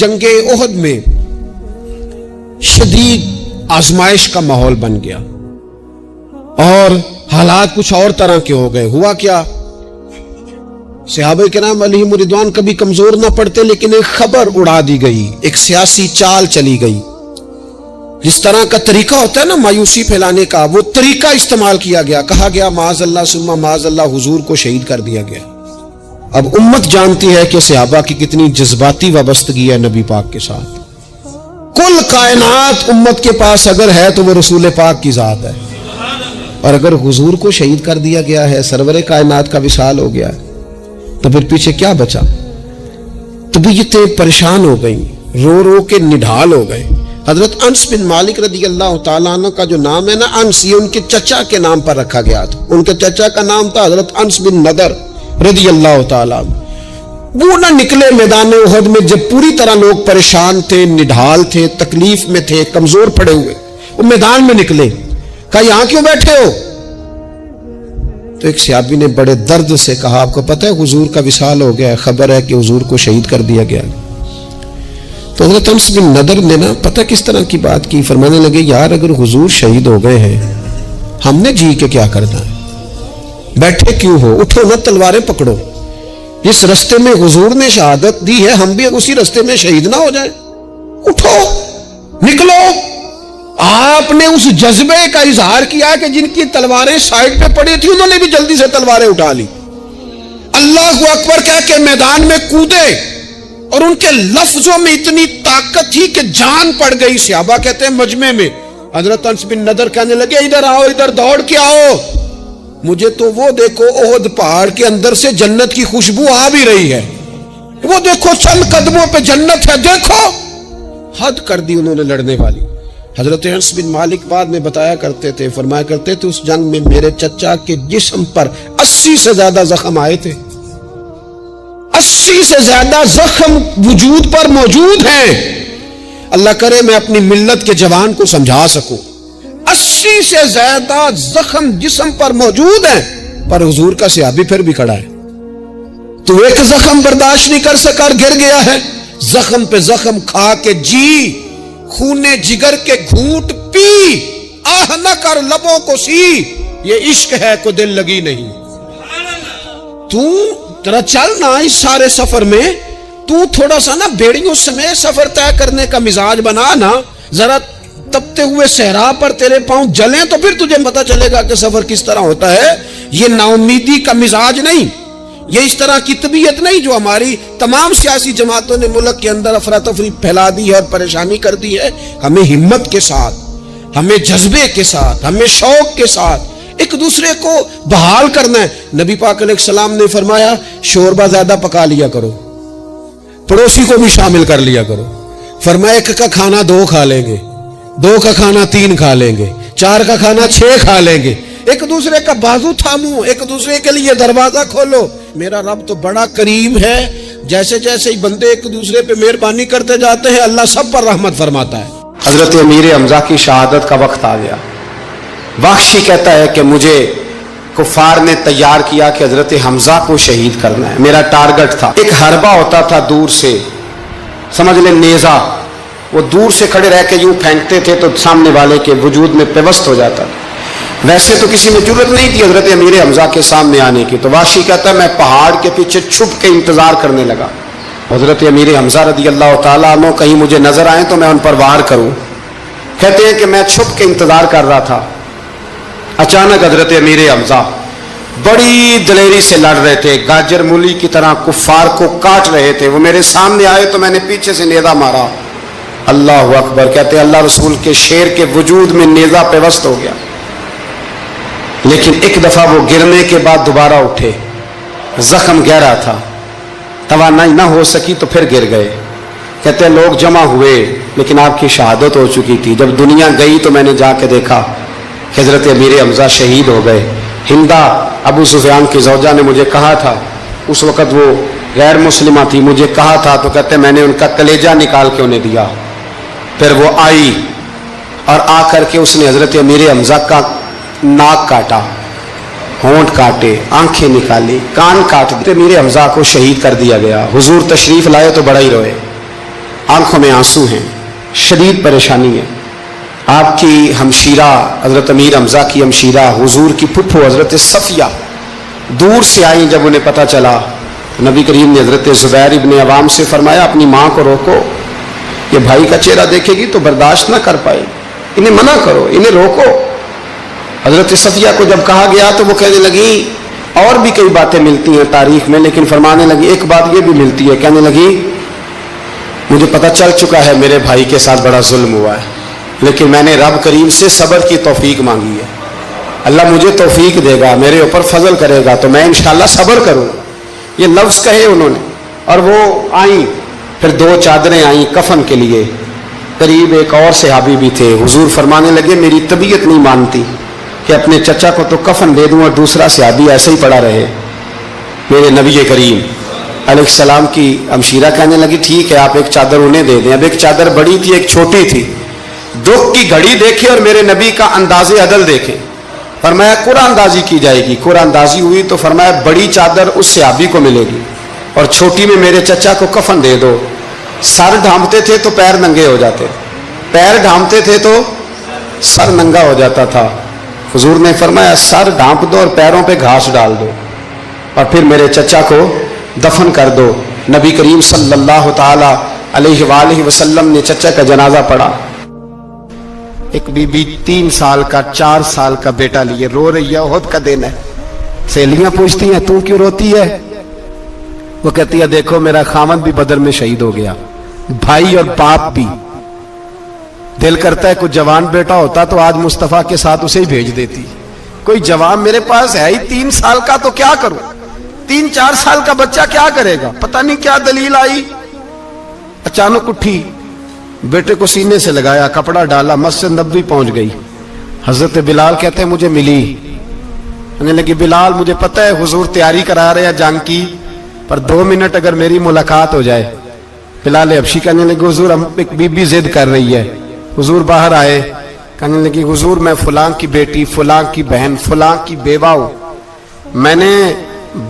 जंग ओहद में शदीद आजमाइश का माहौल बन गया और हालात कुछ और तरह के हो गए। हुआ क्या, सहाबा किराम अलैहिम रिदवान कभी कमजोर ना पड़ते, लेकिन एक खबर उड़ा दी गई, एक सियासी चाल चली गई। जिस तरह का तरीका होता है ना मायूसी फैलाने का, वो तरीका इस्तेमाल किया गया। कहा गया माज़अल्लाह सुम्मा माज़अल्लाह, हुजूर को शहीद कर दिया गया। अब उम्मत जानती है कि सहाबा की कितनी जज्बाती वाबस्तगी है नबी पाक के साथ। कुल कायनात उम्मत के पास अगर है तो वो रसूल पाक की जात है, और अगर हुजूर को शहीद कर दिया गया है, सरवरे कायनात का विसाल हो गया, तो फिर पीछे क्या बचा। तबीयतें परेशान हो गई, रो रो के निढाल हो गए। हजरत अनस बिन मालिक रदी अल्लाह तआला अन्हु का जो नाम है ना, अनस, ये उनके चचा के नाम पर रखा गया था। उनके चचा का नाम था हजरत अनस बिन नदर रदी अल्लाह तआला। वो ना निकले मैदान उहद में जब पूरी तरह लोग परेशान थे, निढाल थे, तकलीफ में थे, कमजोर पड़े हुए, वो मैदान में निकले। कहा यहां क्यों बैठे हो? तो एक सहाबी ने बड़े दर्द से कहा, आपको पता है हुजूर का विसाल हो गया, खबर है कि हुजूर को शहीद कर दिया गया। तो हज़रत अनस बिन नदर ने ना पता किस तरह की बात की, फरमाने लगे यार अगर हुजूर शहीद हो गए हैं, हमने जी के क्या करना है, बैठे क्यों हो, उठो ना, तलवारें पकड़ो। जिस रास्ते में हुजूर ने शहादत दी है, हम भी उसी रास्ते में शहीद ना हो जाए। उठो, निकलो। आपने उस जज्बे का इजहार किया कि जिनकी तलवारें साइड पे पड़ी थी उन्होंने भी जल्दी से तलवारें उठा ली। अल्लाहु अकबर कह के मैदान में कूदे, और उनके लफ्जों में इतनी ताकत थी कि जान पड़ गई। सहाबा कहते हैं मजमे में हजरत अनस बिन नदर कहने लगे इधर आओ, इधर दौड़ के आओ, मुझे तो वो देखो ओहद पहाड़ के अंदर से जन्नत की खुशबू आ भी रही है, वो देखो चंद कदमों पे जन्नत है, देखो। हद कर दी उन्होंने लड़ने वाली। हजरत अनस बिन मालिक बाद में बताया करते थे, फरमाया करते थे उस जंग में मेरे चचा के जिस्म पर 80 से ज्यादा जख्म आए थे। 80 से ज्यादा जख्म वजूद पर मौजूद हैं। अल्लाह करे मैं अपनी मिल्लत के जवान को समझा सकूं। 80 से ज्यादा जख्म जिस्म पर मौजूद हैं, पर हुजूर का सहाबी फिर भी खड़ा है। तो एक जख्म बर्दाश्त नहीं कर सका, गिर गया है। जख्म पे जख्म खा के जी, खूने जिगर के घूंट पी, आह न कर लबों को सी, ये इश्क है को दिल लगी नहीं। तू तेरा चल ना इस सारे सफर में, तू थोड़ा सा ना बेड़ियों समेत सफर तय करने का मिजाज बना ना, जरा तपते हुए सहरा पर तेरे पांव जलें तो फिर तुझे पता चलेगा कि सफर किस तरह होता है। ये नाउमीदी का मिजाज नहीं, ये इस तरह की तबीयत नहीं जो हमारी तमाम सियासी जमातों ने मुल्क के अंदर अफरा तफरी फैला दी है और परेशानी कर दी है। हमें हिम्मत के साथ, हमें जज्बे के साथ, हमें शौक के साथ एक दूसरे को बहाल करना है। नबी पाक अलैहिस्सलाम ने फरमाया शोरबा ज्यादा पका लिया करो, पड़ोसी को भी शामिल कर लिया करो। फरमाया एक का खाना 2 खा लेंगे, 2 का खाना 3 खा लेंगे, 4 का खाना 6 खा लेंगे। एक दूसरे का बाजू थामो, एक दूसरे के लिए दरवाजा खोलो। मेरा रब तो बड़ा करीम है, जैसे जैसे ही बंदे एक दूसरे पे मेहरबानी करते जाते हैं अल्लाह सब पर रहमत फरमाता है। हजरत अमीर हमजा की शहादत का वक्त आ गया। वाहशी कहता है कि मुझे कुफार ने तैयार किया कि हजरत हमजा को शहीद करना है, मेरा टारगेट था। एक हरबा होता था दूर से, समझ ले नेजा, वो दूर से खड़े रह के यूं फेंकते थे तो सामने वाले के वजूद में पेवस्त हो जाता। वैसे तो किसी में जरूरत नहीं थी हजरत अमीर हमजा के सामने आने की। तो वाहशी कहता है मैं पहाड़ के पीछे छुप के इंतजार करने लगा। हजरत अमीर हमजा रदी अल्लाह तआला अन्हु कहीं मुझे नजर आए तो मैं उन पर वार करूं। कहते हैं कि मैं छुप के इंतजार कर रहा था। अचानक हजरत अमीर हमजा बड़ी दलेरी से लड़ रहे थे, गाजर मूली की तरह कुफार को काट रहे थे। वो मेरे सामने आए तो मैंने पीछे से नेजा मारा। अल्लाह अकबर। कहते अल्लाह रसूल के शेर के वजूद में नेजा पेवस्त हो गया, लेकिन एक दफा वो गिरने के बाद दोबारा उठे, जख्म गहरा था, तवानाई ना हो सकी तो फिर गिर गए। कहते हैं लोग जमा हुए लेकिन आपकी शहादत हो चुकी थी। जब दुनिया गई तो मैंने जाके देखा हजरत अमीर हमजा शहीद हो गए। हिंदा अबू सुफियान की ज़ौजा ने मुझे कहा था, उस वक़्त वो गैर मुस्लिमा थी, मुझे कहा था, तो कहते मैंने उनका कलेजा निकाल के उन्हें दिया। फिर वो आई और आकर के उसने हजरत अमीर हमजा का नाक काटा, होंठ काटे, आंखें निकाली, कान काट दिए। अमीर हमजा को शहीद कर दिया गया। हुजूर तशरीफ लाए तो बड़ा ही रोए। आंखों में आंसू हैं, शदीद परेशानी है। आपकी हमशीरा हजरत अमीर हमजा की हमशीरा हुजूर की फुफ्फो हजरत सफिया दूर से आई। जब उन्हें पता चला, नबी करीम ने हजरत ज़ुबैर इब्न अवाम से फरमाया अपनी माँ को रोको, ये भाई का चेहरा देखेगी तो बर्दाश्त ना कर पाए, इन्हें मना करो, इन्हें रोको। हजरत सफिया को जब कहा गया तो वो कहने लगी और भी कई बातें मिलती हैं तारीख में, लेकिन फरमाने लगी एक बात ये भी मिलती है, कहने लगी मुझे पता चल चुका है मेरे भाई के साथ बड़ा जुल्म हुआ है, लेकिन मैंने रब करीम से सब्र की तौफीक मांगी है, अल्लाह मुझे तौफीक देगा, मेरे ऊपर फजल करेगा तो मैं इंशाअल्लाह सब्र करूँ। ये लफ्ज़ कहे उन्होंने, और वो आई। फिर 2 चादरें आई कफन के लिए। करीब एक और सहाबी भी थे। हुजूर फरमाने लगे मेरी तबीयत नहीं मानती कि अपने चचा को तो कफन दे दूं और दूसरा सहाबी ऐसे ही पड़ा रहे। मेरे नबी करीम अलैहिस्सलाम की हमशीरा कहने लगी ठीक है आप एक चादर उन्हें दे दें। अब एक चादर बड़ी थी, एक छोटी थी। दुख की घड़ी देखे और मेरे नबी का अंदाज़े अदल देखें। फरमाया कुरानदाजी की जाएगी। कुरानदाजी हुई तो फरमाया बड़ी चादर उस सहाबी को मिलेगी और छोटी में मेरे चचा को कफन दे दो। सर ढांपते थे तो पैर नंगे हो जाते, पैर ढांपते थे तो सर नंगा हो जाता था। हुजूर ने फरमाया सर ढांप दो और पैरों पे घास डाल दो और फिर मेरे चचा को दफन कर दो। नबी करीम सल्लल्लाहु ताला अलैहि वसल्लम ने चचा का जनाजा पढ़ा। एक बीबी 3 साल का 4 साल का बेटा लिए रो रही है, ओहद का दिन है। सहेलियां पूछती हैं तू क्यों रोती है? वो कहती है देखो मेरा खामद भी बदर में शहीद हो गया, भाई और बाप भी। दिल करता है कोई जवान बेटा होता तो आज मुस्तफा के साथ उसे ही भेज देती। कोई जवान मेरे पास है ही 3 साल का तो क्या करूं? 3-4 साल का बच्चा क्या करेगा? पता नहीं क्या दलील आई। अचानक उठी, बेटे को सीने से लगाया, कपड़ा डाला, मस्जिद नबवी पहुंच गई। हजरत बिलाल कहते हैं मुझे मिली, कहने लगी बिलाल मुझे पता है हुजूर तैयारी करा रहे हैं जंग की, पर 2 मिनट अगर मेरी मुलाकात हो जाए। बिलाल हबशी कहने लगे हुजूर हम एक बीबी जिद कर रही है। हुजूर बाहर आए, कहने लगी हुजूर मैं फलां की बेटी, फलां की बहन, फलां की बेवा हूं, मैंने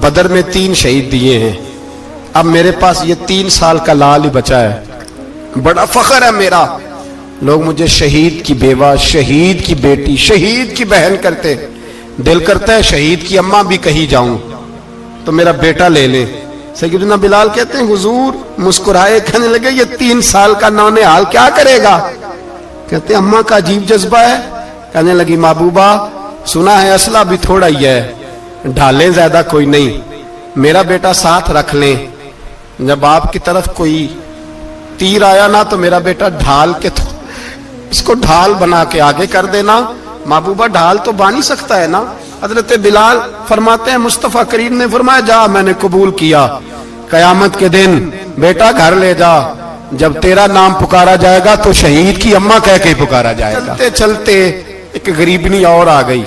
बदर में 3 शहीद दिए हैं, अब मेरे पास ये 3 साल का लाल ही बचा है, बड़ा फख्र है मेरा। लोग मुझे शहीद की बेवा, शहीद की बेटी, शहीद की बहन करते। दिल करता है शहीद की अम्मा भी कहीं जाऊं तो मेरा बेटा ले ले। सैयदना बिलाल कहते हैं हुजूर मुस्कुराए, कहने लगे ये 3 साल का नौनिहाल क्या करेगा? कहते अम्मा का अजीब जज्बा है। कहने लगी महबूबा सुना है असला भी थोड़ा ही है, ढालें ज्यादा कोई नहीं, मेरा बेटा साथ रख लें, जब आपकी तरफ कोई तीर आया ना तो मेरा बेटा ढाल के तो इसको ढाल बना के आगे कर देना। महबूबा ढाल तो बन ही सकता है ना। हजरत बिलाल फरमाते हैं मुस्तफा करीम ने फरमाया जा मैंने कबूल किया, कयामत के दिन बेटा घर ले जा, जब तेरा नाम पुकारा जाएगा तो शहीद की अम्मा कह के पुकारा जाएगा। चलते चलते एक गरीबनी और आ गई,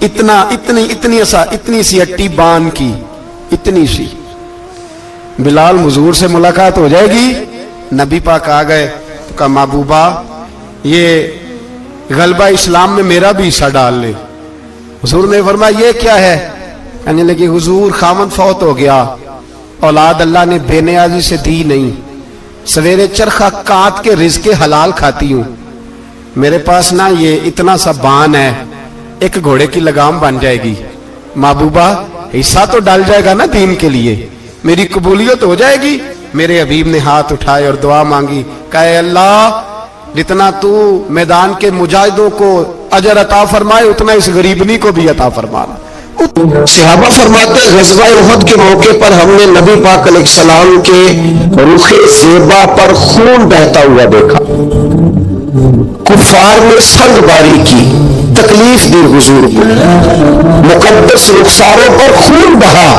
इतनी सी अट्टी बान की, इतनी सी। बिलाल हुजूर से मुलाकात हो जाएगी। नबी पाक आ गए तो कहा महबूबा ये गलबा इस्लाम में मेरा भी हिस्सा डाल ले। हुजूर ने फरमाया ये क्या है? कहने लगी हुजूर खामद फौत हो गया, औलाद अल्लाह ने बेनियाजी से दी नहीं, सवेरे चरखा काट के रिज़्क़े हलाल खाती हूं, मेरे पास ना ये इतना सा बान है, एक घोड़े की लगाम बन जाएगी। महबूबा हिस्सा तो डाल जाएगा ना दीन के लिए, मेरी कबूलियत हो जाएगी। मेरे हबीब ने हाथ उठाए और दुआ मांगी, कहे अल्लाह जितना तू मैदान के मुजाहिदों को अजर अता फरमाए उतना इस गरीबनी को भी अता फरमाना। सहाबा फरमाते ग़ज़वा उहद के मौके पर हमने नबी पाक अलैहिस्सलाम के रुखे ज़ेबा पर खून बहता हुआ देखा, कुफार ने संगबारी की, तकलीफ दी हुजूर को, मुकद्दस रुखसारों पर खून बहा।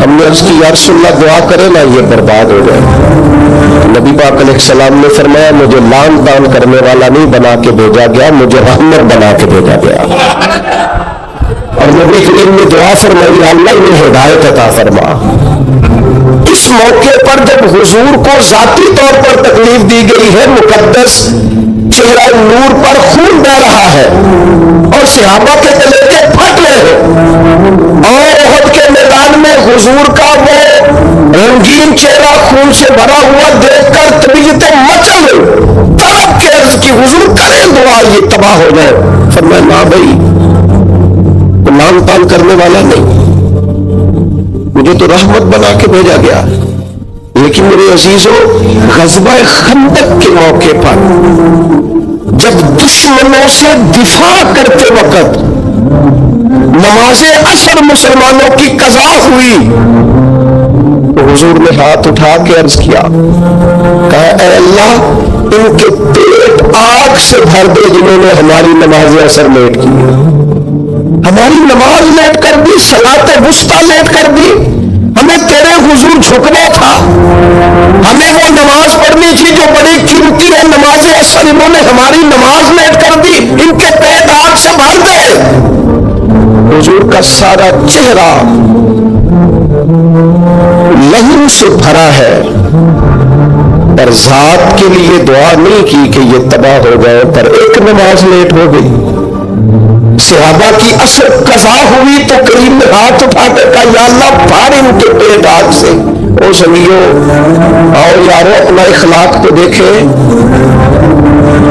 हमने उसकी या रसूलल्लाह दुआ करे ना ये बर्बाद हो जाए। नबी पाक अलैहिस्सलाम ने फरमाया मुझे लान तान करने वाला नहीं बना के भेजा गया, मुझे रहमत बना के भेजा गया। और नबी करीम ने दुआ फरमाई अल्लाह इन्हें हिदायत अता फरमा। इस मौके पर जब हुजूर को जाती तौर पर तकलीफ दी गई है, मुकद्दस चेहरा नूर पर खून बह रहा है और सहाबा के गले के फट रहे हैं और उहद के मैदान में हुजूर का वो रंगीन चेहरा खून से भरा हुआ देखकर तबीयतें मचल गई। तड़प के अर्ज की, हुजूर करें दुआ ये तबाह हो जाए। फरमाया ना भाई, मान तान करने वाला नहीं, मुझे तो रहमत बना के भेजा गया। लेकिन मेरे अजीजों, ग़ज़वा खंदक के मौके पर जब दुश्मनों से दिफा करते वक्त नमाज असर मुसलमानों की कज़ा हुई तो हुजूर ने हाथ उठा के अर्ज किया, कहा ऐ अल्लाह, इनके पेट आग से भर दे जिन्होंने हमारी नमाज असर लेट की, हमारी नमाज लेट कर दी, सलाते वुस्ता लेट कर दी। हमें तेरे हुजूर झुकना था, हमें वो नमाज पढ़नी थी जो बड़ी कीमती है, नमाज असर इन्होंने हमारी नमाज लेट कर दी, इनके पेट आग से भर दे। हुजूर का सारा चेहरा लहू से भरा है, पर जात के लिए दुआ नहीं की कि ये तबाह हो गए, पर एक नमाज लेट हो गई। सहाबा की असर कज़ा हुई तो करीम ने हाथ उठा कर कहा, या अल्लाह फाड़ इनके पेट आग से। ओ समियो, आओ यारो, अपना इखलाक तो देखे,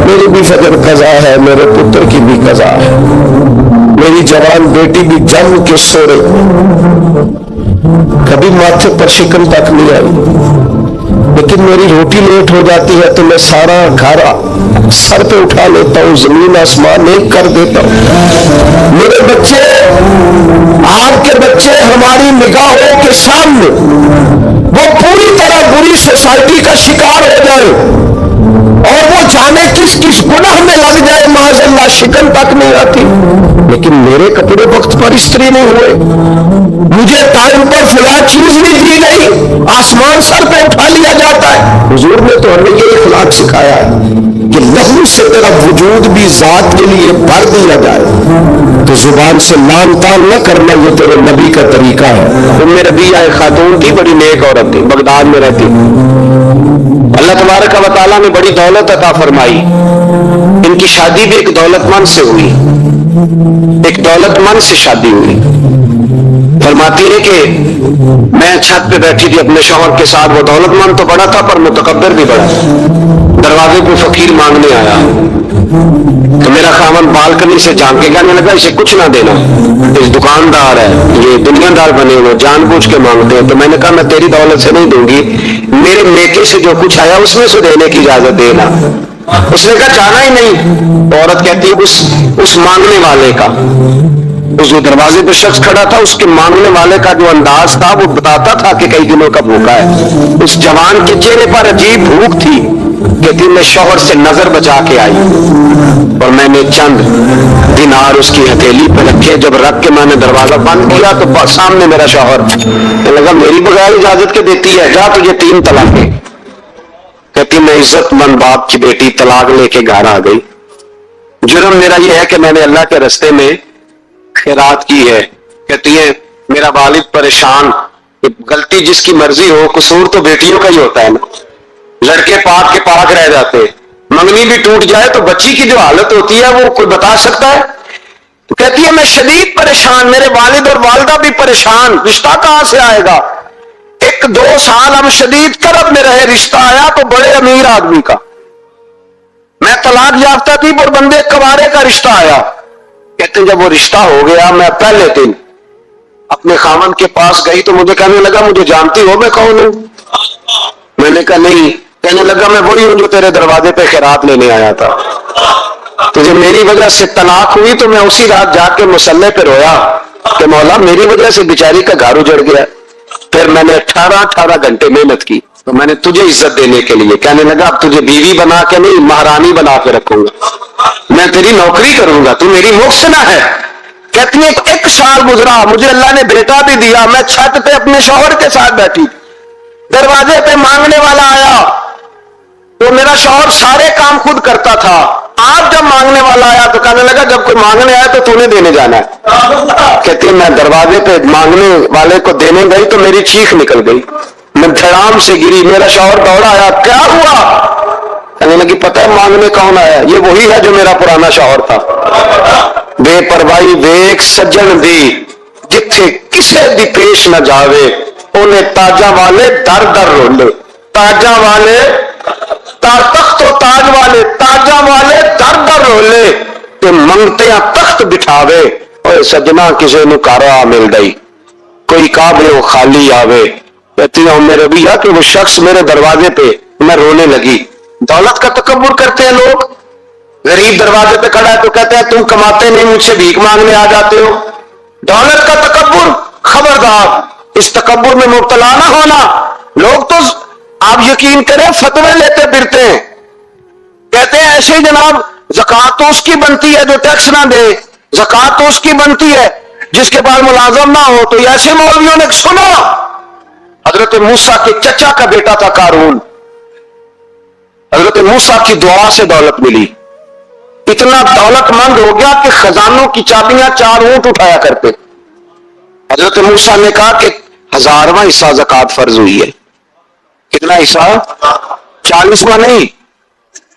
मेरी भी फजर कज़ा है, मेरे पुत्र की भी कज़ा है, मेरी जवान बेटी भी जम के सो रही, कभी माथे पर शिकन तक नहीं आई, लेकिन मेरी रोटी लेट हो जाती है तो मैं सारा घर सर पे उठा लेता हूँ, जमीन आसमान एक कर देता हूँ। मेरे बच्चे, आपके बच्चे हमारी निगाहों के सामने वो पूरी तरह बुरी सोसाइटी का शिकार हो जाए और वो जाने किस किस गुनाह में लग जाए, माज़अल्लाह शिकन तक नहीं आती, लेकिन मेरे कपड़े वक्त पर इस्त्री नहीं हुए, मुझे टाइम पर फला चीज नहीं दी गई, आसमान सर पे उठा लिया जाता है। हुजूर ने तो हमें ये इखलाक सिखाया है कि लहू से तेरा वजूद भी जात के लिए भर दिया जाए, तो जुबान से मान तान न करना, ये तेरे नबी का तरीका है। उम्मे रबिया एक खातून थी, बड़ी नेक औरत थी, बगदाद में रहती। अल्लाह तबारक व तआला ने बड़ी दौलत अता फरमाई। इनकी शादी भी एक दौलतमंद से हुई, एक दौलतमंद से शादी हुई। फरमाती है कि मैं छत पे बैठी थी अपने शौहर के साथ, वो दौलतमंद तो बड़ा था पर मुतकब्बिर भी बड़ा। दरवाजे पे फकीर मांगने आया तो मेरा खामन बालकनी से झांक के कहने लगा, इसे कुछ ना देना, इस दुकानदार है, ये दुनियादार बने हुए, जानबूझ के मांगते हैं। तो मैंने कहा मैं तेरी दौलत से नहीं दूंगी, मेरे मेके से जो कुछ आया उसमें से देने की इजाजत देना। उसने कहा जाना ही नहीं। तो औरत कहती है उस मांगने वाले का, उस जो दरवाजे पे शख्स खड़ा था, उसके मांगने वाले का जो अंदाज था वो बताता था कि कई दिनों का भूखा है। उस जवान के चेहरे पर अजीब भूख थी। कहती मैं शौहर से नजर बचा के आई और मैंने चंद दिनार उसकी हथेली पे रखे। जब रख के मैंने दरवाजा बंद किया तो सामने मेरा शौहर लगा, मेरी बगैर इजाजत के देती है, जा तुझे 3 तलाक। कहती मैं इज्जतमंद बाप की बेटी तलाक लेके घर आ गई। जुर्म मेरा यह है कि मैंने अल्लाह के रास्ते में खैरात की है। कहती है मेरा वालिद परेशान, गलती जिसकी मर्जी हो, कसूर तो बेटियों का ही होता है ना। लड़के पाक के पाक रह जाते, मंगनी भी टूट जाए तो बच्ची की जो हालत होती है वो कोई बता सकता है। तो कहती है मैं शदीद परेशान, मेरे वालिद और वालिदा भी परेशान, रिश्ता कहां से आएगा। 1-2 साल हम शदीद करब में रहे, रिश्ता आया तो बड़े अमीर आदमी का। मैं तलाक याफ्ता थी पर बंदे कवारे का रिश्ता आया। कहते जब वो रिश्ता हो गया, मैं पहले दिन अपने खामन के पास गई तो मुझे कहने लगा मुझे जानती हो मैं कौन हूं। मैंने कहा नहीं। कहने लगा मैं वही हूं जो तेरे दरवाजे पे खैरात लेने आया था। तो जब मेरी वजह से तलाक हुई तो मैं उसी रात जाके मुसल्ले पे रोया कि मौला मेरी वजह से बेचारी का घर उजड़ गया। फिर मैंने 18 घंटे मेहनत की तो मैंने तुझे इज्जत देने के लिए। कहने लगा अब तुझे बीवी बना के नहीं, महारानी बना के रखूंगा, मैं तेरी नौकरी करूंगा, तू मेरी मुहसिना है। कहती है 1 साल गुजरा, मुझे अल्लाह ने बेटा भी दिया। मैं छत पे अपने शौहर के साथ बैठी, दरवाजे पे मांगने वाला आया तो मेरा शौहर सारे काम खुद करता था। आज जब मांगने वाला आया तो कहने लगा जब कोई मांगने आया तो तूने देने जाना है। कहती है मैं दरवाजे पे मांगने वाले को देने गई तो मेरी चीख निकल गई, मैं धड़ाम से गिरी। मेरा शौहर दौड़ा आया, क्या हुआ। कहने लगी पता है मांगने कौन आया, ये वही है जो मेरा पुराना शौहर था। बेपरवाही वेख सज्जन दी, जिथे किसे भी पेश न जावे, انہیں تاجاں والے در در رولے، تاجاں والے تخت و تاج والے تاجاں والے در در رولے تے منگتے ہیں تخت بٹھاوے، اور سجنا کسی نو کارا مل گئی، کوئی قابل خالی آوے، کہتی ہوں میرے بھیا کہ وہ شخص میرے دروازے پہ، میں رونے لگی۔ دولت کا تکبر کرتے ہیں لوگ، غریب دروازے پہ کھڑا ہے تو کہتے ہیں تم کماتے نہیں، مجھ سے بھیک مانگنے آ جاتے ہو۔ دولت کا تکبر، خبردار اس تکبر میں مبتلا نہ ہونا۔ لوگ تو آپ یقین کریں فتوے لیتے پھرتے ہیں، کہتے ہیں ایسے ہی جناب زکوٰۃ تو اس کی بنتی ہے جو ٹیکس نہ دے، زکوٰۃ تو اس کی بنتی ہے جس کے بعد ملازم نہ ہو۔ تو ایسے مولویوں نے سنو، حضرت موسیٰ کے چچا کا بیٹا تھا قارون، حضرت موسیٰ کی دعا سے دولت ملی، اتنا دولت مند ہو گیا کہ خزانوں کی چابیاں 4 اونٹ اٹھایا کرتے۔ حضرت موسیٰ نے کہا کہ 1000واں حصہ زکوٰۃ فرض ہوئی ہے۔ کتنا حصہ؟ 40واں نہیں،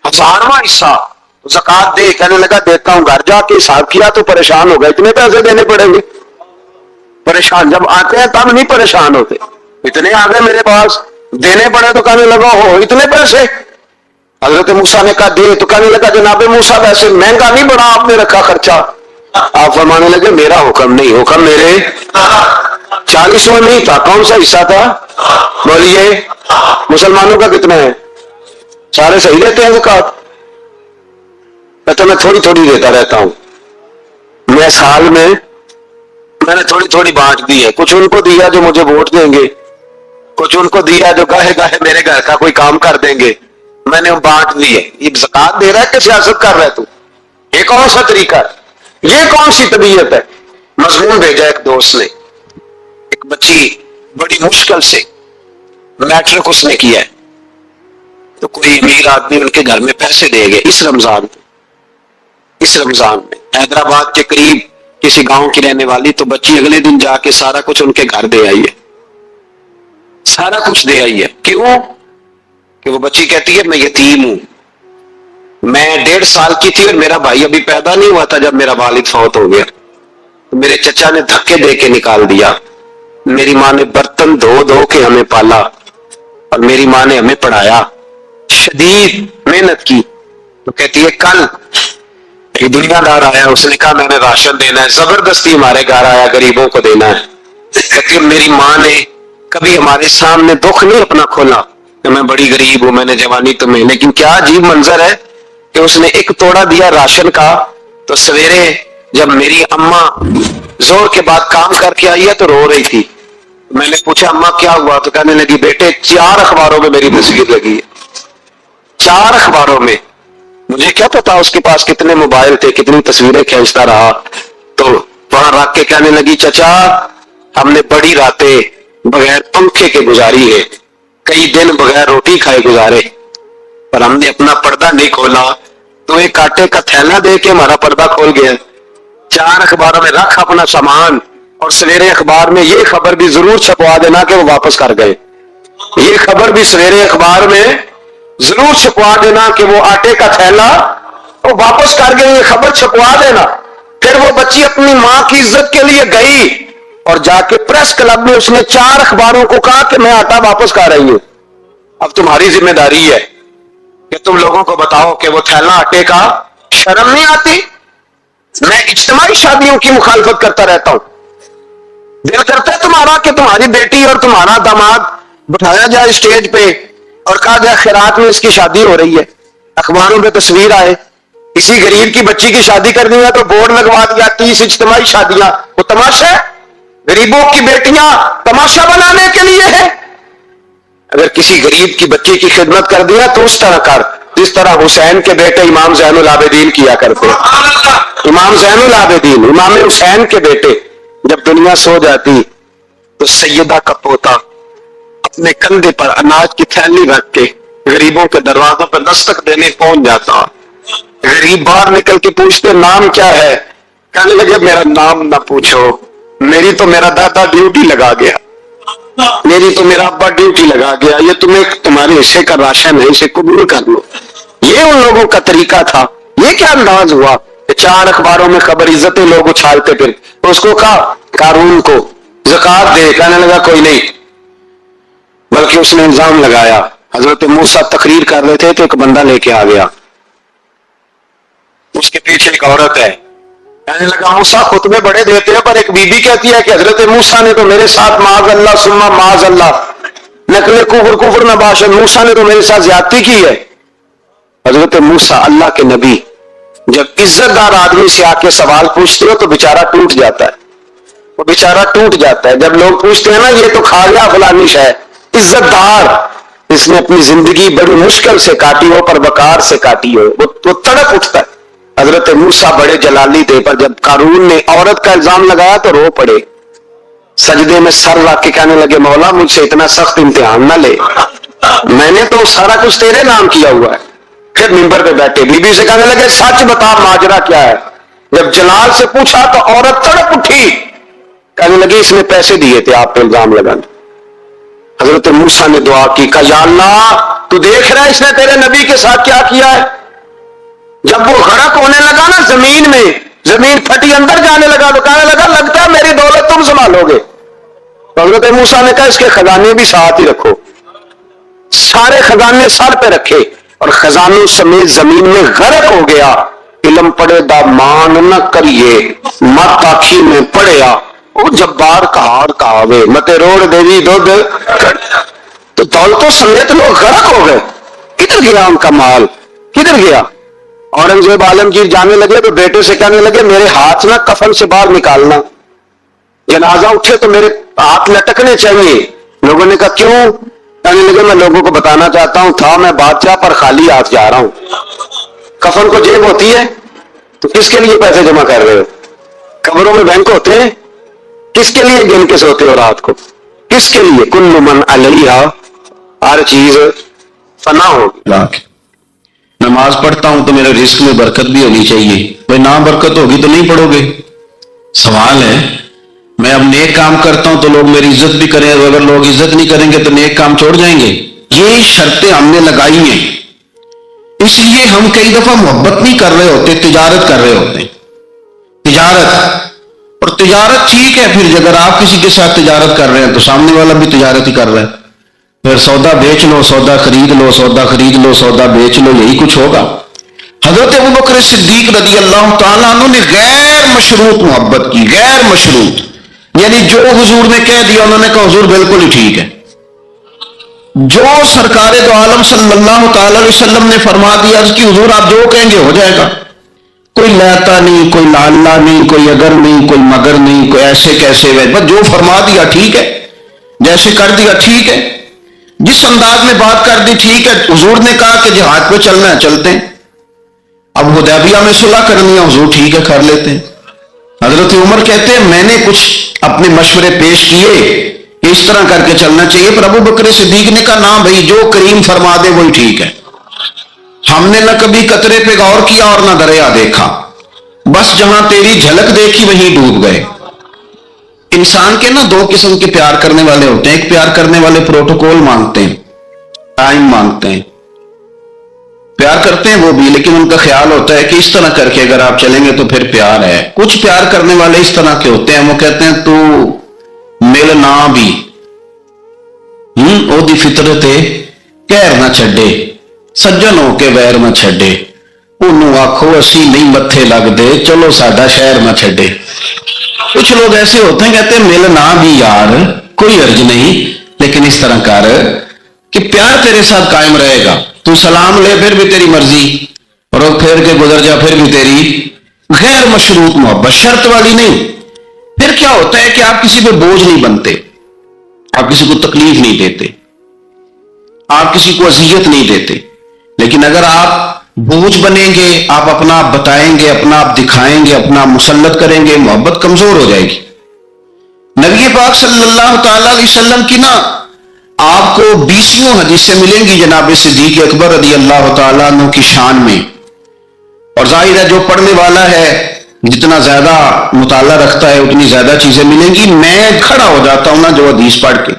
1000واں حصہ زکوٰۃ دے۔ کہنے لگا دیتا ہوں، گھر جا کے حساب کیا تو پریشان ہو گئے، اتنے پیسے دینے پڑیں گے۔ پریشان جب آتے ہیں تب نہیں پریشان ہوتے، اتنے آ گئے میرے پاس دینے پڑے تو کہنے لگا ہو اتنے پیسے۔ حضرت موسیٰ نے کہا دے، تو کہنے لگا جناب موسیٰ ویسے مہنگا نہیں بڑا آپ نے رکھا خرچہ۔ آپ فرمانے لگے میرا حکم نہیں، حکم میرے 40واں نہیں تھا، کون سا حصہ تھا؟ بولیے مسلمانوں کا کتنا ہے؟ سارے صحیح دیتے ہیں زکوٰۃ؟ میں تھوڑی تھوڑی دیتا رہتا ہوں، میں سال میں نے تھوڑی تھوڑی بانٹ دی ہے، کچھ ان کو دیا جو مجھے ووٹ دیں گے، کچھ ان کو دیا جو گاہے گاہے میرے گھر کا کوئی کام کر دیں گے، میں نے بانٹ دی ہے۔ یہ زکوٰۃ دے رہا ہے کہ سیاست کر رہا ہے تو؟ یہ کون سا طریقہ ہے؟ یہ کون سی طبیعت ہے؟ مضمون بھیجا ایک دوست نے، ایک بچی بڑی مشکل سے میٹرک اس نے کیا ہے، تو کوئی امیر آدمی ان کے گھر میں پیسے دے گئے اس رمضان میں، حیدرآباد کے قریب کسی گاؤں کی رہنے والی، تو بچی اگلے دن جا کے سارا کچھ ان کے گھر دے آئی ہے، سارا کچھ دے آئی ہے۔ کیوں؟ کہ وہ بچی کہتی ہے میں یتیم ہوں، میں 1.5 سال کی تھی اور میرا بھائی ابھی پیدا نہیں ہوا تھا جب میرا والد فوت ہو گیا، تو میرے چچا نے دھکے دے کے نکال دیا، میری ماں نے برتن دھو کے ہمیں پالا اور میری ماں نے ہمیں پڑھایا، شدید محنت کی۔ تو کہتی ہے کل ایک دنیا دار آیا، اس نے کہا میں نے راشن دینا ہے، زبردستی ہمارے گھر آیا، غریبوں کو دینا ہے۔ کہتی ہے میری ماں نے کبھی ہمارے سامنے دکھ نہیں اپنا کھولا کہ میں بڑی غریب ہوں، میں نے جوانی تمہیں، لیکن کیا عجیب منظر ہے کہ اس نے ایک توڑا دیا راشن کا، تو سویرے جب میری اماں زور کے بعد کام کر کے آئی ہے تو رو رہی تھی، میں نے پوچھا اماں کیا ہوا؟ تو کہنے لگی بیٹے 4 اخباروں میں میری تصویر لگی ہے، 4 اخباروں میں۔ مجھے کیا پتا اس کے پاس کتنے موبائل تھے، کتنی تصویریں کھینچتا رہا۔ تو وہاں رکھ کے کہنے لگی چچا ہم نے بڑی راتیں بغیر پنکھے کے گزاری ہے، کئی دن بغیر روٹی کھائے گزارے، پر ہم نے اپنا پردہ نہیں کھولا، تو ایک آٹے کا تھیلا دے کے ہمارا پردہ کھول گیا۔ 4 اخباروں میں رکھ اپنا سامان، اور سویرے اخبار میں یہ خبر بھی ضرور چھپوا دینا کہ وہ واپس کر گئے، یہ خبر بھی سویرے اخبار میں ضرور چھپوا دینا کہ وہ آٹے کا تھیلا وہ واپس کر گئے، یہ خبر چھپوا دینا۔ پھر وہ بچی اپنی ماں کی عزت کے لیے گئی اور جا کے پریس کلب میں اس نے 4 اخباروں کو کہا کہ میں آٹا واپس کر رہی ہوں، اب تمہاری ذمہ داری ہے کہ تم لوگوں کو بتاؤ کہ وہ تھیلا آٹے کا۔ شرم نہیں آتی؟ میں اجتماعی شادیوں کی مخالفت کرتا رہتا ہوں، دل کرتا ہے تمہارا کہ تمہاری بیٹی اور تمہارا داماد بٹھایا جائے اسٹیج پہ اور کہا جائے خیرات میں اس کی شادی ہو رہی ہے، اخباروں پہ تصویر آئے، کسی غریب کی بچی کی شادی کرنی ہے تو بورڈ لگوا دیا 30 اجتماعی شادیاں۔ وہ تماشا ہے؟ غریبوں کی بیٹیاں تماشا بنانے کے لیے ہے؟ اگر کسی غریب کی بچی کی خدمت کر دیا تو اس طرح کر جس طرح حسین کے بیٹے امام زین العابدین کیا کرتے۔ امام زین العابدین، امام حسین کے بیٹے، جب دنیا سو جاتی تو سیدہ کا پوتا اپنے کندھے پر اناج کی تھیلی رکھ کے غریبوں کے دروازوں پر دستک دینے پہنچ جاتا، غریب باہر نکل کے پوچھتے نام کیا ہے، کہنے لگے میرا نام نہ پوچھو، میری تو میرا دادا ڈیوٹی لگا گیا، میری تو میرا ابا ڈیوٹی لگا گیا، یہ تمہارے حصے کا راشن ہے، اسے قبول کر لو۔ یہ ان لوگوں کا طریقہ تھا۔ یہ کیا انداز ہوا کہ 4 اخباروں میں خبر عزتیں لوگ اچھالتے پھر۔ اس کو کہا قارون کو زکوٰۃ دے، کہنے لگا کوئی نہیں، بلکہ اس نے الزام لگایا. حضرت موسیٰ تقریر کر رہے تھے تو ایک بندہ لے کے آ گیا, اس کے پیچھے ایک عورت ہے. کہنے لگا موسیٰ خطبے بڑے دیتے ہیں, پر ایک بی بی کہتی ہے کہ حضرت موسیٰ نے تو میرے ساتھ معاذ اللہ ثم معاذ اللہ نقل کفر نہ باشد, موسیٰ نے تو میرے ساتھ زیادتی کی ہے. حضرت موسیٰ اللہ کے نبی جب عزت دار آدمی سے آ کے سوال پوچھتے ہو تو بیچارہ ٹوٹ جاتا ہے, وہ بیچارہ ٹوٹ جاتا ہے. جب لوگ پوچھتے ہیں نا یہ تو کھا گیا فلانی شے, عزت دار, اس نے اپنی زندگی بڑی مشکل سے کاٹی ہو, پر وقار سے کاٹی ہو, وہ تڑپ اٹھتا ہے. حضرت موسیٰ بڑے جلالی تھے, پر جب قارون نے عورت کا الزام لگایا تو رو پڑے, سجدے میں سر رکھ کے کہنے لگے مولا مجھ سے اتنا سخت امتحان نہ لے, میں نے تو سارا کچھ تیرے نام کیا ہوا ہے. پھر ممبر پہ بیٹھے بی بی سے کہنے لگے سچ بتا ماجرا کیا ہے. جب جلال سے پوچھا تو عورت تڑپ اٹھی, کہنے لگی اس نے پیسے دیے تھے آپ پہ الزام لگانے. حضرت موسیٰ نے دعا کی, کہا یا اللہ تو دیکھ رہا ہے اس نے تیرے نبی کے ساتھ کیا کیا ہے. جب وہ غرق ہونے لگا نا زمین میں, زمین پھٹی اندر جانے لگا تو کہنے لگا لگتا ہے میری دولت تم سنبھالو گے. تو حضرت موسیٰ نے کہا اس کے خزانے بھی ساتھ ہی رکھو. سارے خزانے سر پہ رکھے اور خزانوں سمیت زمین میں غرق ہو گیا. علم پڑے دا مان نہ کریے مت آخی میں پڑیا, وہ جبار کہار کہاوے متے روڑ دیوی دودھ, تو دولتوں سمیت لوگ غرق ہو گئے. کدھر گیا ان کا مال, کدھر گیا. اورنگزیب عالمگیر جانے لگے تو بیٹے سے کہنے لگے میرے ہاتھ نہ کفن سے باہر نکالنا, جنازہ اٹھے تو میرے ہاتھ لٹکنے چاہیے. لوگوں نے کہا کیوں؟ کہنے لگے میں لوگوں کو بتانا چاہتا ہوں تھا میں بادشاہ پر خالی ہاتھ جا رہا ہوں. کفن کو جیب ہوتی ہے تو کس کے لیے پیسے جمع کر رہے ہو؟ قبروں میں بینک ہوتے ہیں, کس کے لیے گن کے سوتے ہو رات کو, کس کے لیے؟ کل من علیہا, ہر چیز فنا ہوگی. نماز پڑھتا ہوں تو میرے رزق میں برکت بھی ہونی چاہیے. بھائی نہ برکت ہوگی تو نہیں پڑھو گے. سوال ہے, میں اب نیک کام کرتا ہوں تو لوگ میری عزت بھی کریں, اور اگر لوگ عزت نہیں کریں گے تو نیک کام چھوڑ جائیں گے. یہ شرطیں ہم نے لگائی ہیں, اس لیے ہم کئی دفعہ محبت نہیں کر رہے ہوتے, تجارت کر رہے ہوتے ہیں. تجارت, اور تجارت ٹھیک ہے, پھر اگر آپ کسی کے ساتھ تجارت کر رہے ہیں تو سامنے والا بھی تجارت ہی کر رہا ہے. پھر سودا بیچ لو, سودا خرید لو, سودا خرید لو, سودا بیچ لو, یہی کچھ ہوگا. حضرت ابوبکر صدیق رضی اللہ تعالیٰ عنہ نے غیر مشروط محبت کی, غیر مشروط, یعنی جو حضور نے کہہ دیا انہوں نے کہا حضور بالکل ہی ٹھیک ہے. جو سرکار دو عالم صلی اللہ تعالی علیہ وسلم نے فرما دیا کہ حضور آپ جو کہیں گے ہو جائے گا. کوئی لیتا نہیں, کوئی لالا نہیں, کوئی اگر نہیں, کوئی مگر نہیں, کوئی ایسے کیسے, بس جو فرما دیا ٹھیک ہے, جیسے کر دیا ٹھیک ہے, جس انداز میں بات کر دی ٹھیک ہے. حضور نے کہا کہ جہاد پہ چلنا ہے چلتے ہیں. اب حدیبیہ میں صلح کرنی ہے, حضور ٹھیک ہے کر لیتے ہیں. حضرت عمر کہتے ہیں میں نے کچھ اپنے مشورے پیش کیے کہ اس طرح کر کے چلنا چاہیے, پر ابو بکر صدیق نے کہا نہ بھائی جو کریم فرما دے وہی ٹھیک ہے. ہم نے نہ کبھی قطرے پہ غور کیا اور نہ دریا دیکھا, بس جہاں تیری جھلک دیکھی وہیں ڈوب گئے. انسان کے نا دو قسم کے پیار کرنے والے ہوتے ہیں. ایک پیار کرنے والے پروٹوکول مانگتے ہیں, ٹائم مانگتے ہیں, پیار کرتے ہیں وہ بھی, لیکن ان کا خیال ہوتا ہے کہ اس طرح کر کے اگر آپ چلیں گے تو پھر پیار ہے. کچھ پیار کرنے والے اس طرح کے ہوتے ہیں, وہ کہتے ہیں تو مل نہ بھی او دی فطرت کہر نہ چھڈے, سجن ہو کے ویر نہ چھڈے, انہوں آکھو اسی نہیں متھے لگ دے, چلو ساڈا شہر نہ چھڈے. کچھ لوگ ایسے ہوتے ہیں کہتے ہیں مل نہ بھی یار کوئی عرض نہیں, لیکن اس طرح کر کہ پیار تیرے ساتھ قائم رہے گا. تو سلام لے پھر بھی تیری مرضی, رخ پھیر کے گزر جا پھر بھی تیری. غیر مشروط محبت, شرط والی نہیں. پھر کیا ہوتا ہے کہ آپ کسی پہ بوجھ نہیں بنتے, آپ کسی کو تکلیف نہیں دیتے, آپ کسی کو اذیت نہیں دیتے. لیکن اگر آپ بوجھ بنیں گے, آپ اپنا آپ بتائیں گے, اپنا آپ دکھائیں گے, اپنا مسلط کریں گے, محبت کمزور ہو جائے گی. نبی پاک صلی اللہ تعالی علیہ وسلم کی نا آپ کو 20 حدیثیں ملیں گی جناب صدیق اکبر رضی اللہ تعالیٰ عنہ کی شان میں. اور ظاہر ہے جو پڑھنے والا ہے جتنا زیادہ مطالعہ رکھتا ہے اتنی زیادہ چیزیں ملیں گی. میں کھڑا ہو جاتا ہوں نا جو حدیث پڑھ کے,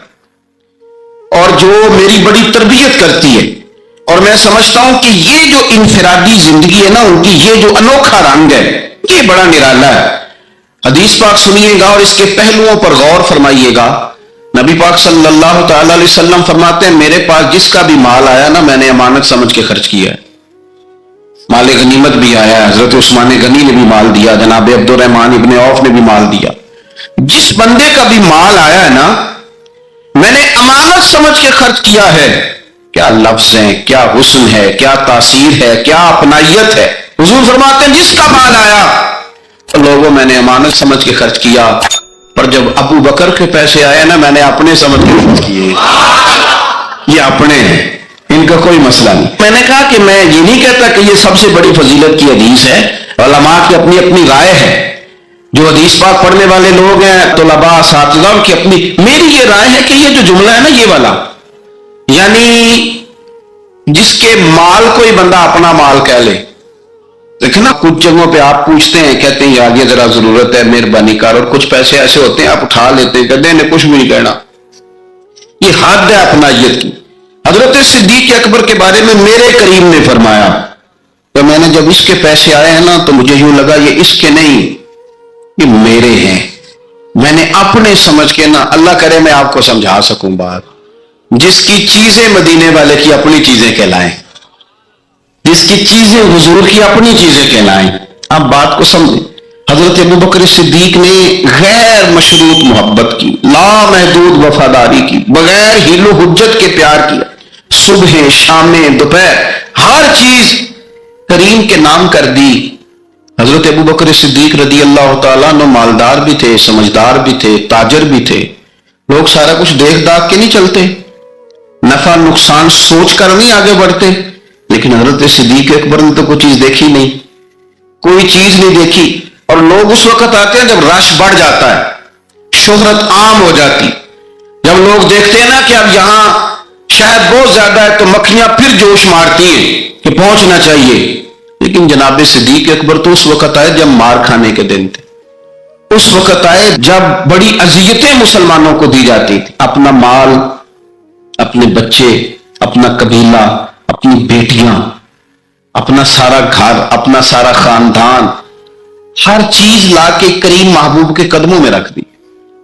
اور جو میری بڑی تربیت کرتی ہے, اور میں سمجھتا ہوں کہ یہ جو انفرادی زندگی ہے نا ان کی, یہ جو انوکھا رنگ ہے یہ بڑا نرالا ہے. حدیث پاک سنیے گا اور اس کے پہلوؤں پر غور فرمائیے گا. نبی پاک صلی اللہ تعالی علیہ وسلم فرماتے ہیں میرے پاس جس کا بھی مال آیا نا میں نے امانت سمجھ کے خرچ کیا ہے. مال غنیمت بھی آیا ہے، حضرت عثمان غنی نے بھی مال دیا، جناب عبد الرحمن ابن عوف نے بھی مال دیا. جس بندے کا بھی مال آیا ہے نا میں نے امانت سمجھ کے خرچ کیا ہے. کیا لفظ ہیں، کیا حسن ہے، کیا تاثیر ہے، کیا اپنائیت ہے. حضور فرماتے ہیں جس کا مال آیا تو لوگوں میں نے امانت سمجھ کے خرچ کیا، پر جب ابو بکر کے پیسے آئے نا میں نے اپنے سمجھ کے خرچ کیے. یہ اپنے ہیں، ان کا کوئی مسئلہ نہیں. میں نے کہا کہ میں یہ نہیں کہتا کہ یہ سب سے بڑی فضیلت کی حدیث ہے، علماء کی اپنی اپنی رائے ہے. جو حدیث پاک پڑھنے والے لوگ ہیں طلباء اساتذہ کی اپنی، میری یہ رائے ہے کہ یہ جو جملہ ہے نا یہ والا، یعنی جس کے مال کوئی بندہ اپنا مال کہہ لے. دیکھیں نا کچھ جگہوں پہ آپ پوچھتے ہیں کہتے ہیں آگے ذرا ضرورت ہے مہربانی کر، اور کچھ پیسے ایسے ہوتے ہیں آپ اٹھا لیتے ہیں کہتے ہیں انہیں کچھ بھی نہیں کہنا. یہ حد ہے اپنائیت کی. حضرت صدیق اکبر کے بارے میں میرے کریم نے فرمایا کہ میں نے جب اس کے پیسے آئے ہیں نا تو مجھے یوں لگا یہ اس کے نہیں یہ میرے ہیں. میں نے اپنے سمجھ کے نا، اللہ کرے میں آپ کو سمجھا سکوں بات، جس کی چیزیں مدینے والے کی اپنی چیزیں کہلائیں، جس کی چیزیں حضور کی اپنی چیزیں کہلائیں. آپ بات کو سمجھیں. حضرت ابوبکر صدیق نے غیر مشروط محبت کی، لامحدود وفاداری کی، بغیر ہیل و حجت کے پیار کیا. صبح شامیں دوپہر ہر چیز کریم کے نام کر دی. حضرت ابوبکر صدیق رضی اللہ تعالیٰ عنہ مالدار بھی تھے، سمجھدار بھی تھے، تاجر بھی تھے. لوگ سارا کچھ دیکھ داکھ کے نہیں چلتے، نفع نقصان سوچ کر نہیں آگے بڑھتے. لیکن حضرت صدیق اکبر نے تو کوئی چیز دیکھی نہیں، کوئی چیز نہیں دیکھی. اور لوگ اس وقت آتے ہیں جب رش بڑھ جاتا ہے، شہرت عام ہو جاتی، جب لوگ دیکھتے ہیں نا کہ اب یہاں شاید بہت زیادہ ہے تو مکھیاں پھر جوش مارتی ہیں کہ پہنچنا چاہیے. لیکن جناب صدیق اکبر تو اس وقت آئے جب مار کھانے کے دن تھے، اس وقت آئے جب بڑی اذیتیں مسلمانوں کو دی جاتی تھی. اپنا مال، اپنے بچے، اپنا قبیلہ، اپنی بیٹیاں، اپنا سارا گھر، اپنا سارا خاندان، ہر چیز لا کے کریم محبوب کے قدموں میں رکھ دی.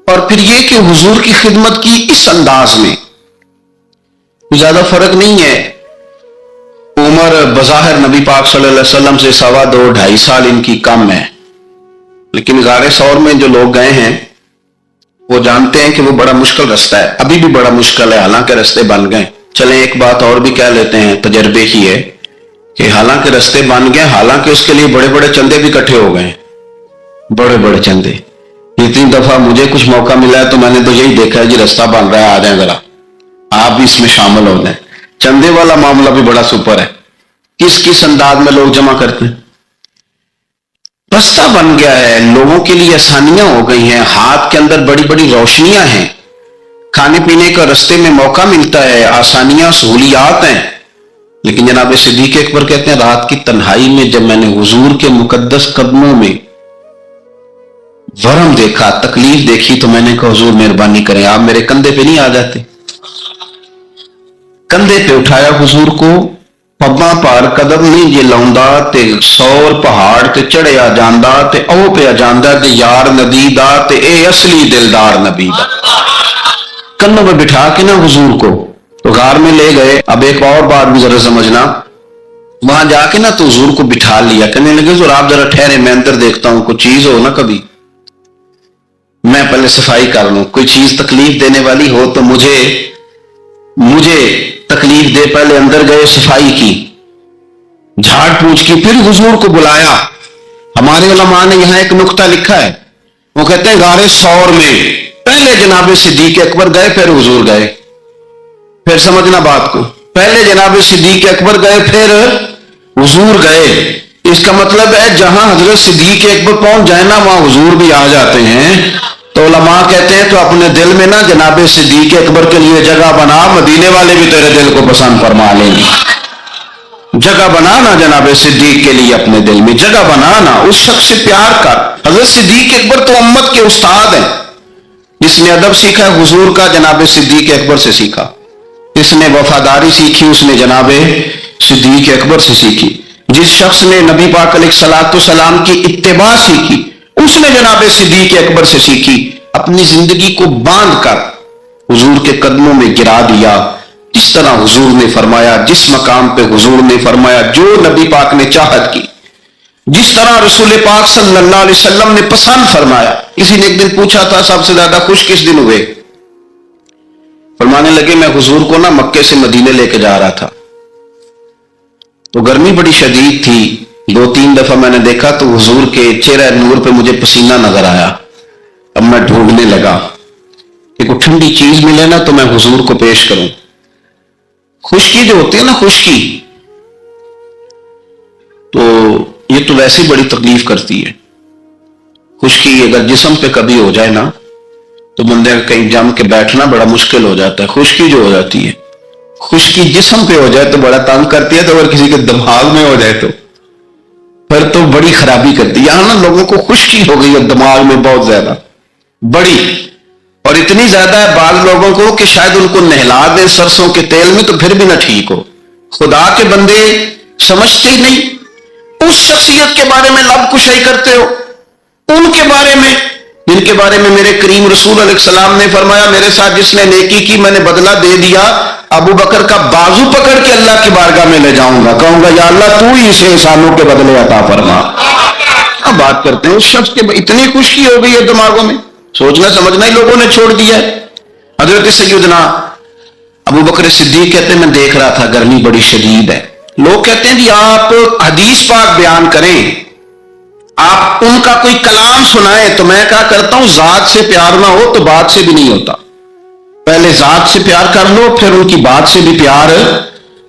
اور پھر یہ کہ حضور کی خدمت کی اس انداز میں. زیادہ فرق نہیں ہے. عمر بظاہر نبی پاک صلی اللہ علیہ وسلم سے 2.5 سال ان کی کم ہے، لیکن غار ثور میں جو لوگ گئے ہیں وہ جانتے ہیں کہ وہ بڑا مشکل رستہ ہے. ابھی بھی بڑا مشکل ہے، حالانکہ رستے بن گئے. چلیں ایک بات اور بھی کہہ لیتے ہیں، تجربے کی ہے کہ حالانکہ رستے بن گئے، حالانکہ اس کے لیے بڑے بڑے چندے بھی اکٹھے ہو گئے، بڑے بڑے چندے. اتنی دفعہ مجھے کچھ موقع ملا ہے تو میں نے تو یہی دیکھا ہے جی رستہ بن رہا ہے، آ جائیں ذرا آپ بھی اس میں شامل ہو جائیں. چندے والا معاملہ بھی بڑا سپر ہے. کس انداز میں لوگ جمع کرتے ہیں. رستہ بن گیا ہے، لوگوں کے لیے آسانیاں ہو گئی ہیں، ہاتھ کے اندر بڑی بڑی روشنیاں ہیں، کھانے پینے کا رستے میں موقع ملتا ہے، آسانیاں سہولیات ہیں. لیکن جناب صدیق اکبر کہتے ہیں رات کی تنہائی میں جب میں نے حضور کے مقدس قدموں میں ورم دیکھا، تکلیف دیکھی، تو میں نے کہا حضور مہربانی کریں آپ میرے کندھے پہ نہیں آ جاتے. کندھے پہ اٹھایا حضور کو، پباں پار قدم نہیں جے لاؤندا تے سور پہاڑ تے چڑھیا جاندا تے او پہ جاندا کہ یار نبی دا تے اے اصلی دلدار نبی دا. کندھوں پہ بٹھا کے نا حضور کو تو غار میں لے گئے. اب ایک اور بات بھی ذرا سمجھنا، وہاں جا کے نا تو حضور کو بٹھا لیا، کہنے لگے حضور آپ ذرا ٹھہرے میں اندر دیکھتا ہوں، کوئی چیز ہو نا کبھی میں پہلے صفائی کر لوں، کوئی چیز تکلیف دینے والی ہو تو مجھے تکلیف دے. پہلے اندر گئے، صفائی کی، جھاڑ پوچھ کی، پھر حضور کو بلایا. ہمارے علماء نے یہاں ایک نقطہ لکھا ہے، وہ کہتے ہیں غار ثور میں پہلے جناب صدیق اکبر گئے پھر حضور گئے. پھر سمجھنا بات کو، پہلے جناب صدیق اکبر گئے پھر حضور گئے. اس کا مطلب ہے جہاں حضرت صدیق اکبر پہنچ جائے نا وہاں حضور بھی آ جاتے ہیں. تو علماء کہتے ہیں تو اپنے دل میں نا جناب صدیق اکبر کے لیے جگہ بنا، مدینے والے بھی تیرے دل کو پسند فرما لیں گے. جگہ بنانا جناب صدیق کے لیے، اپنے دل میں جگہ بنانا، اس شخص سے پیار کر. حضرت صدیق اکبر تو امت کے استاد ہیں. جس نے ادب سیکھا حضور کا جناب صدیق اکبر سے سیکھا، جس نے وفاداری سیکھی اس نے جناب صدیق اکبر سے سیکھی. جس شخص نے نبی پاک علیہ الصلوۃ والسلام کی اتباع سیکھی اس نے جناب صدیق اکبر سے سیکھی. اپنی زندگی کو باندھ کر हुजूर के कदमों में गिरा दिया, जिस तरह हुजूर ने फरमाया, जिस मकाम पे हुजूर ने फरमाया, जो नबी पाक ने चाहत की, जिस तरह रसूल पाक सल्लल्लाहु अलैहि वसल्लम ने पसंद फरमाया। किसी ने एक दिन पूछा था सबसे ज्यादा खुश किस दिन हुए? फरमाने लगे मैं हुजूर को ना मक्के से मदीने लेके जा रहा था, तो गर्मी बड़ी शदीद थी, 2-3 दफा मैंने देखा तो हुजूर के चेहरे नूर पे मुझे पसीना नजर आया। अब मैं ढूंढने लगा कि कोई ठंडी चीज मिले ना तो मैं हुजूर को पेश करूं। खुश्की जो होती है ना, खुश्की, तो ये तो वैसे ही बड़ी तकलीफ करती है। खुश्की अगर जिस्म पे कभी हो जाए ना तो बंदे का कहीं जम के बैठना बड़ा मुश्किल हो जाता है। खुश्की जो हो जाती है, खुश्की जिस्म पे हो जाए तो बड़ा तंग करती है, तो अगर किसी के दिमाग में हो जाए तो फिर तो बड़ी खराबी करती है। यहां ना लोगों को खुश्की हो गई है दिमाग में बहुत ज्यादा, बड़ी, और इतनी ज्यादा है बाद लोगों को कि शायद उनको नहला दे सरसों के तेल में तो फिर भी ना ठीक हो। खुदा के बंदे समझते ही नहीं, उस शख्सियत के बारे में लब कुशाई करते हो, उनके बारे में जिनके बारे में मेरे करीम रसूल अलैहिस्सलाम ने फरमाया मेरे साथ जिसने नेकी की मैंने बदला दे दिया। अबू बकर का बाजू पकड़ के अल्लाह की बारगाह में ले जाऊंगा, कहूंगा या अल्लाह तू ही इसे इंसानों के बदले अता फरमा। अब बात करते हैं उस शख्स के, इतनी खुशकी हो गई है दिमागों में, सोचना समझना ही लोगों ने छोड़ दिया है। हजरत सैयदना अबू बकर सिद्दीक कहते हैं मैं देख रहा था गर्मी बड़ी शदीद है, लोग कहते हैं कि आप हदीस पाक बयान करें, आप उनका कोई कलाम सुनाए, तो मैं क्या करता हूं जात से प्यार ना हो तो बात से भी नहीं होता, पहले जात से प्यार कर लो फिर उनकी बात से भी प्यार।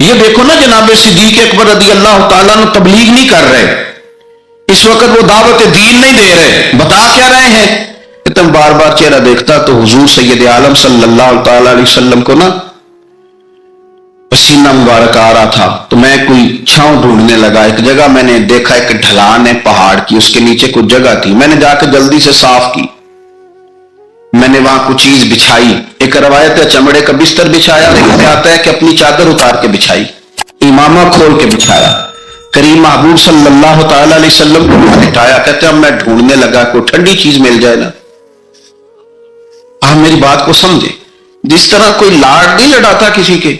ये देखो ना जनाब सिद्दीक अकबर रज़ी अल्लाह तआला अन्हु तबलीग नहीं कर रहे, इस वक्त वो दावत दीन नहीं दे रहे, बता क्या रहे हैं। तुम बार बार चेहरा देखता तो हुजूर सैयद आलम सल्लल्लाहु तआला अलैहि वसल्लम को ना पसीना मुबारक आ रहा था, तो मैं कोई छांव ढूंढने लगा। एक जगह मैंने देखा एक ढलान है पहाड़ की, उसके नीचे कुछ जगह थी, मैंने जाकर जल्दी से साफ की, मैंने वहां कुछ चीज बिछाई। एक रवायत है चमड़े का बिस्तर बिछाया, लेकिन आता है कि अपनी चादर उतार के बिछाई, इमामा खोल के बिछाया, करीम महबूब सल्लल्लाहु तआला अलैहि वसल्लम को बिठाया। कहते अब मैं ढूंढने लगा कोई ठंडी चीज मिल जाए ना। आप मेरी बात को समझे, जिस तरह कोई लाड नहीं लड़ाता किसी के,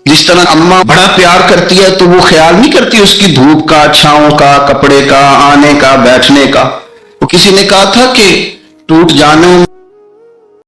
जिस तरह अम्मा बड़ा प्यार करती है तो वो ख्याल नहीं करती उसकी धूप का, छांव का, कपड़े का, आने का, बैठने का। वो किसी ने कहा था कि टूट जाने